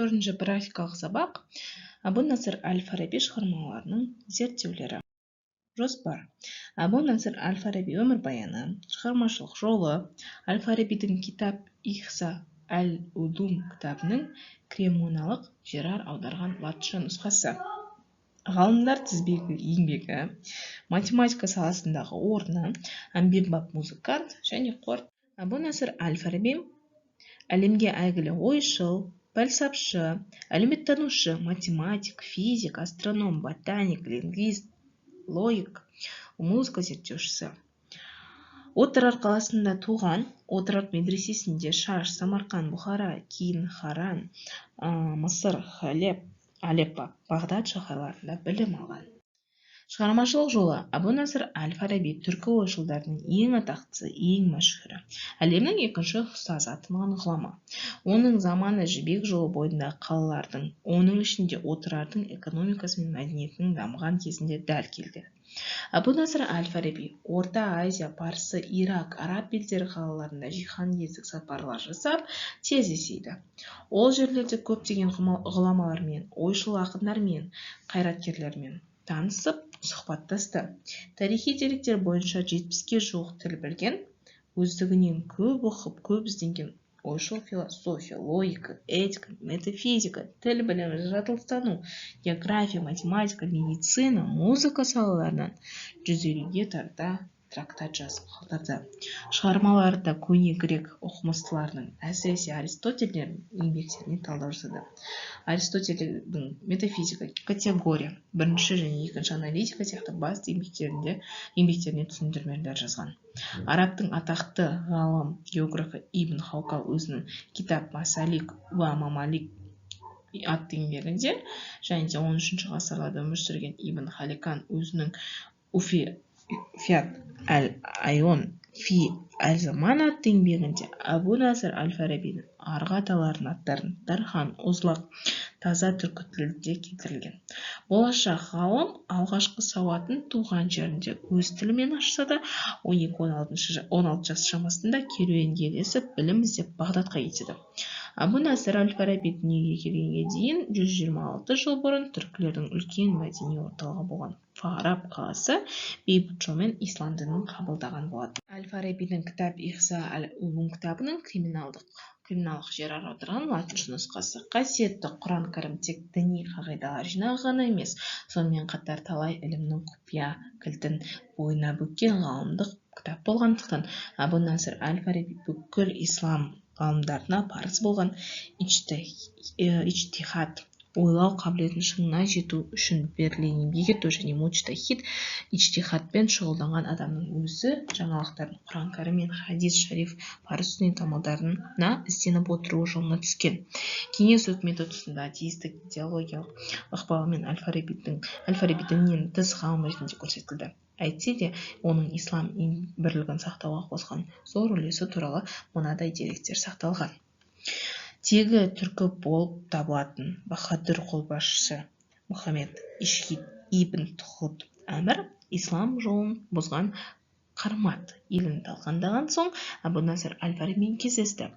4-ші практикалық сабақ Абу-Насыр әл-Фараби шығармаларының зерттеулері. Жоспар. Абу-Насыр әл-Фараби өмірбаяны, шығармашылық жолы, әл-Фарабидің китап-ихса әл-удум кітабының кремоналық жерар аударған латынша нұсқасы. Ғалымдар тізбегі еңбегі, математика саласындағы орны, әмбебап музыкант және қорыт. Абу-Насыр әл-Фараби әлемге әйгілі ойшыл, пәлсапшы, әлеуметтанушы, математик, физик, астроном, ботаник, лингвист, логик, музыка зерттеушісі. Отырар қаласында туған, Отырар медресесінде Шаш, Самарқан, Бұхара, кейін Харан, Мысыр, Халеб, Алеппо, Бағдат шаһарларында білім алған. Шығармашылық жолы. Абу-Насыр әл-Фараби түркі ойшылдарының ең атақтысы, ең мәшһүрі. Әлемнің екінші ұстазы атанған ғұлама. Оның заманы жібек жолы бойындағы қалалардың, оның ішінде Отырардың экономикасы мен мәдениетінің дамыған кезінде дәл келді. Абу-Насыр әл-Фараби Орта Азия, Парсы, Ирак, араб елдері қалаларында жиһангездік сапарлар жасап, тез есейді. Ол жерлерде көптеген ғұламалармен, ойшыл ақындармен, қайраткерлермен танысып, сұхбаттасты. Тарихи деректер бойынша 70-ге жуық тіл білген, өздігінен көп оқып, көп ізденген ойшыл философия, логика, этика, метафизика, тіл білімі, жаратылыстану, география, математика, медицина, музыка салаларынан 150-ге тарта трактат жазып қалдырды. Шығармаларында көне грек оқымыстыларының, әсіресе Аристотельдің еңбектеріне талдау жасады. Аристотельдің метафизика, категория, бірінші және екінші аналитика сияқты басты еңбектеріне түсіндірмелер жазған. Арабтың атақты ғалым географы Ибн Хаукал өзінің китап Масалик ва Мамалик атты еңбегінде және 13-ші ғасырларда өмір сүрген Ибн Халикан өзінің Уфият әл-Айон фи әл-Заман атты еңбегінде Абу-Насыр әл-Фарабидің арғы аталарының аттарын Дархан, Узлақ, таза түркі тілінде келтірілген. Болашақ ғалым алғашқы сауатын туған жерінде өз тілімен ашса да, 12-16 жас шамасында керуенге ілесіп, білім іздеп Бағдатқа кетеді. Абу-Насыр әл-Фараби дүниеге келгенге дейін 126 жыл бұрын түркілердің үлкен мәдени орталығы болған Фараб қаласы бейбіт жолмен ислам дінін қабылдаған болады. Әл-Фарабидің кітап-ихса әл-удум кітабының криминалдық жерар аударған латынша нұсқасы. Қасиетті Құран кәрім тек діни қағидалар жинағы ғана емес, сонымен қатар талай ілімнің құпия кілтін бойына бүккен ғалымдық кітап болғандықтан, Абу-Насыр әл-Фараби бүкіл ислам ғалымдарына парыз болған ичтихад, ойлау қабілетін шыңына жету үшін берілген еңбек ету және муджтахид, ичтихадпен шұғылданған адамның өзі жаңалықтардың Құран кәрім мен хадис шариф парыз сүннет амалдарына ізденіп отыруы жолына түскен. Кеңес үкіметі тұсында атеистік идеологиялық ықпалымен әл-Фараби діннен тыс ғалым ретінде көрсетілді. Әйтсе де, оның ислам бірлігін сақтауға қосқан зор үлесі туралы мынадай деректер сақталған. Тегі түркі болып табылатын баһадүр қолбасшы Мұхаммед Ишхид ибн Тұхуд әмір ислам жолын бұзған Қармат елін талқандаған соң Абу-Насыр әл-Фарабимен кездесті.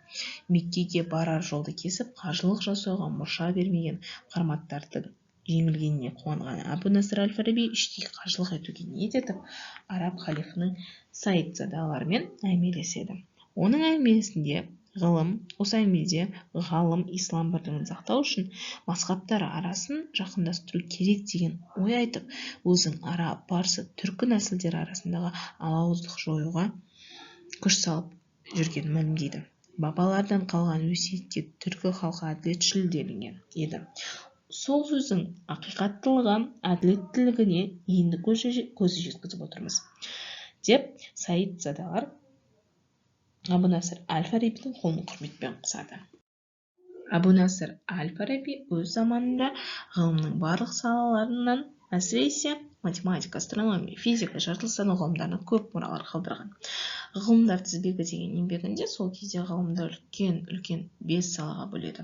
Меккеге барар жолды кесіп, қажылық жасауға мұрша бермеген Қарматтардың жеңілгеніне қуанған Абу-Насыр әл-Фараби іштей қажылық етуге ниет етіп, араб халифының Саидзадаларымен әңгімелеседі. Оның әңгімесінде осы әңгімеде ғалым ислам бірлігін сақтау үшін мазһабтар арасын жақындастыру керек деген ой айтып, өзің араб, парсы, түркі нәсілдері арасындағы алауыздық жоюға күш салып жүргенін мәлімдейді. Бабалардан қалған өсиетте түркі халқы әділетшіл делінген еді. Сол сөздің ақиқаттылығы, әділеттілігіне енді көзі жеткізіп отырмыз, деп Саидзадалар Абу-Насыр әл-Фарабидің қолын құрметпен қысады. Абу-Насыр әл-Фараби өз заманында ғылымның барлық салаларынан, әсіресе математика, астрономия, физика, жаратылыстану ғылымдарына көп мұралар қалдырған. Ғылымдар тізбегі деген еңбегінде сол кезде ғылымды үлкен 5 салаға бөледі.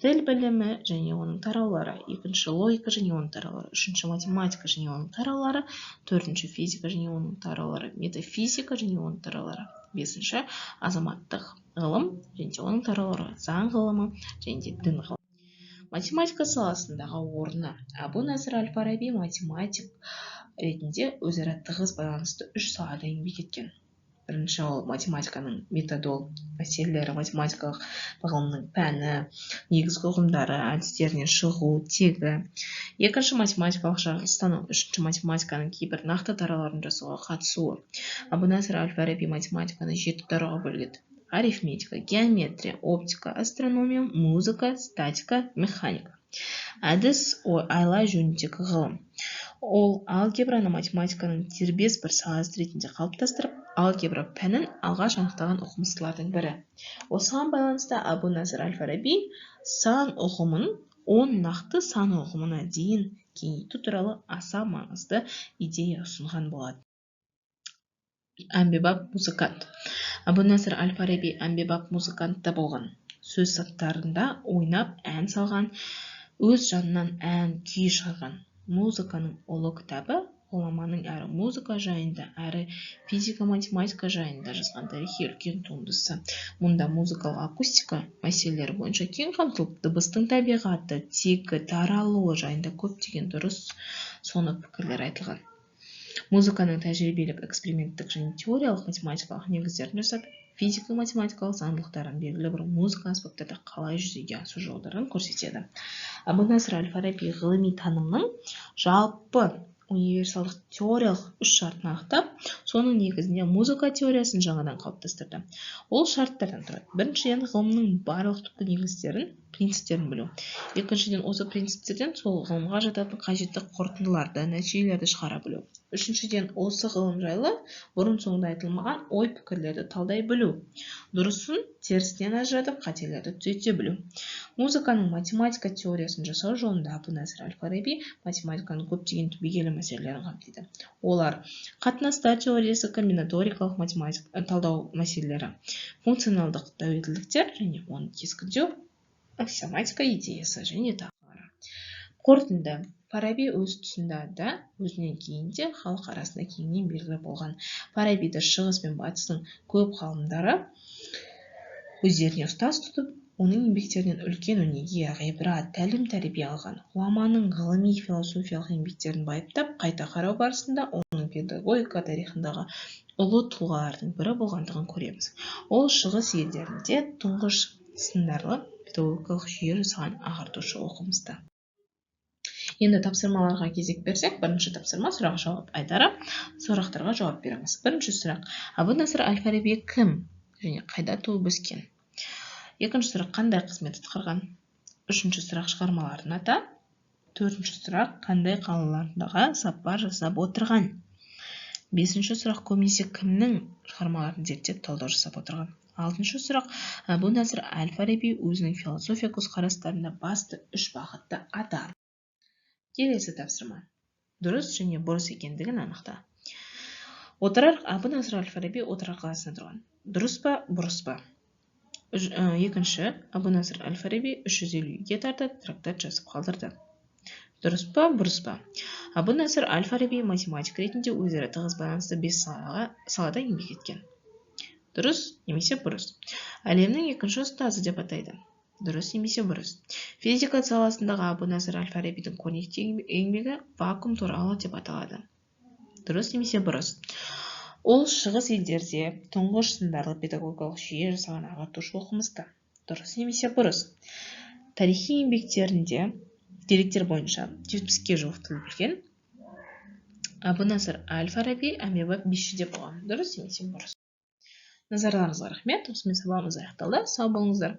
Тіл білімі және оның тараулары, 2-ші логика және оның тараулары, 3-ші математика және оның тараулары, 4-ші физика және оның тараулары, метафизика және оның тараулары, 5-ші азаматтық ғылым және оның тараулары, заң ғылымы және дін ғылымы. Математика саласындағы орны. Әбу-Насыр әл-Фараби математик ретінде өзара тығыз байланысты 3 салада еңбек еткен. Бірінші ол математиканың мәселелері, математикалық ғылымның пәні, негізгі ұғымдары, әдістерінен шығу тегі. Екінші математикалық жаратылыстану, үшінші математиканың кейбір нақты тарауларын жасауға қатысуы. Әбу-Насыр әл-Фараби математиканы 7 тарауға бөледі: арифметика, геометрия, оптика, астрономия, музыка, статика, механика. Әдіс айла жөніндегі ғылым. Ол алгебраны математиканың дербес бір саласы ретінде қалыптастырып, алгебра пәнін алғаш анықтаған оқымыстылардың бірі. Осыған байланысты Әбу-Насыр әл-Фараби сан ұғымын 10 нақты сан ұғымына дейін кеңейту туралы аса маңызды идея ұсынған болады. Әмбебап музыкант. Әбу-Насыр әл-Фараби әмбебап музыкант та болған. Сөз саттарында ойнап, ән салған, өз жанынан ән күй шығарған. Музыканың ұлы кітабы ғұламаның әрі музыка жайында, әрі физика-математика жайында жазған тарихи үлкен туындысы. Мұнда музыкалық акустика мәселелері бойынша кең қамтылып, дыбыстың табиғаты, тегі, таралуы жайында көптеген дұрыс соны пікірлер айтылған. Музыканың тәжірибелік, эксперименттік және теориялық математикалық негіздерін жасап, физика-математикалық заңдылықтарын белгілі бір музыка аспаптарда қалай жүзеге асу жолдарын көрсетеді. Әбу-Насыр әл-Фараби ғылыми танымның жалпы универсалдық теориялық 3 шартын анықтап, соның негізінде музыка теориясын жаңадан қалыптастырды. Ол шарттардан тұрады. Біріншіден, ғылымның барлық түпкі негіздерін, принциптерін білу. Екіншіден, осы принциптерден сол ғылымға жататын қажетті қорытындыларды, нәтижелерді шығара білу. Үшіншіден, осы ғылым жайлы бұрын-соңды айтылмаған ой-пікірлерді талдай білу. Дұрысын терісінен ажыратып, қателерді түзете білу. Музыканың математика теориясын жасау жолында Әбу-Насыр әл-Фараби математиканың көптеген түбегейлі мәселелерін қамтиды. Олар қатынастар теориясы, комбинаторикалық математика талдау мәселелері, функционалдық тәуелділіктер және оны кескіндеу, аксиоматика идеясы және тағылары. Қорытынды. Фараби өз тұсында да, өзінен кейін де халық арасында кеңінен белгілі болған. Фарабиді шығыс пен батыстың көп ғалымдары өздеріне ұстаз тұтып, оның еңбектерінен үлкен өнеге, ғибрат, тәлім-тәрбие алған. Ғұламаның ғылыми философиялық еңбектерін байыптап, қайта қарау барысында оның педагогика тарихындағы ұлы тұлғалардың бірі болғандығын көреміз. Ол шығыс елдерінде тұңғыш сындарлы педагогикалық жүйе жасаған ағартушы оқымысты. Енді тапсырмаларға кезек берсек, бірінші тапсырма сұрақ-жауап айтары, сұрақтарға жауап беріңіз. Бірінші сұрақ: Әбу-Насыр әл-Фараби кім және қайда туып өскен? Екінші сұрақ: қандай қызмет атқарған? Үшінші сұрақ: шығармаларын ата. Төртінші сұрақ: қандай қалалардағы сапар жасап отырған? Бесінші сұрақ: көбінесе кімнің шығармаларын зерттеп талдау жасап отырған? Алтыншы сұрақ: Әбу-Насыр әл-Фараби өзінің философия көзқарастарында басты 3 бағытты атар. Келесі тапсырма: дұрыс және бұрыс екендігін анықта. Әбу-Насыр әл-Фараби Отырар қаласында тұрған. Дұрыс па, бұрыс па? Екінші: Әбу-Насыр әл-Фараби 350-ге тарта трактат жазып қалдырды. Дұрыс па, бұрыс па? Әбу-Насыр әл-Фараби математик ретінде өзара тығыз байланысты 5 салада еңбек еткен. Дұрыс немесе бұрыс? Әлемнің екінші ұстазы деп атайды. Дұрыс немесе бұрыс? Физика саласындағы Әбу-Насыр әл-Фарабидің көрнекті еңбегі вакуум туралы деп аталады. Дұрыс немесе бұрыс? Ол шығыс елдерде тұңғыш сындарлы педагогикалық жүйе жасаған ағартушы оқымысты. Дұрыс немесе бұрыс? Тарихи еңбектерінде деректер бойынша 70-ге жуық тіл білген Әбу-Насыр әл-Фараби әмбебап биші де болған. Дұрыс немесе бұрыс? Назарларыңызға рахмет. Осымен сабағымыз аяқталды. Сау болыңыздар.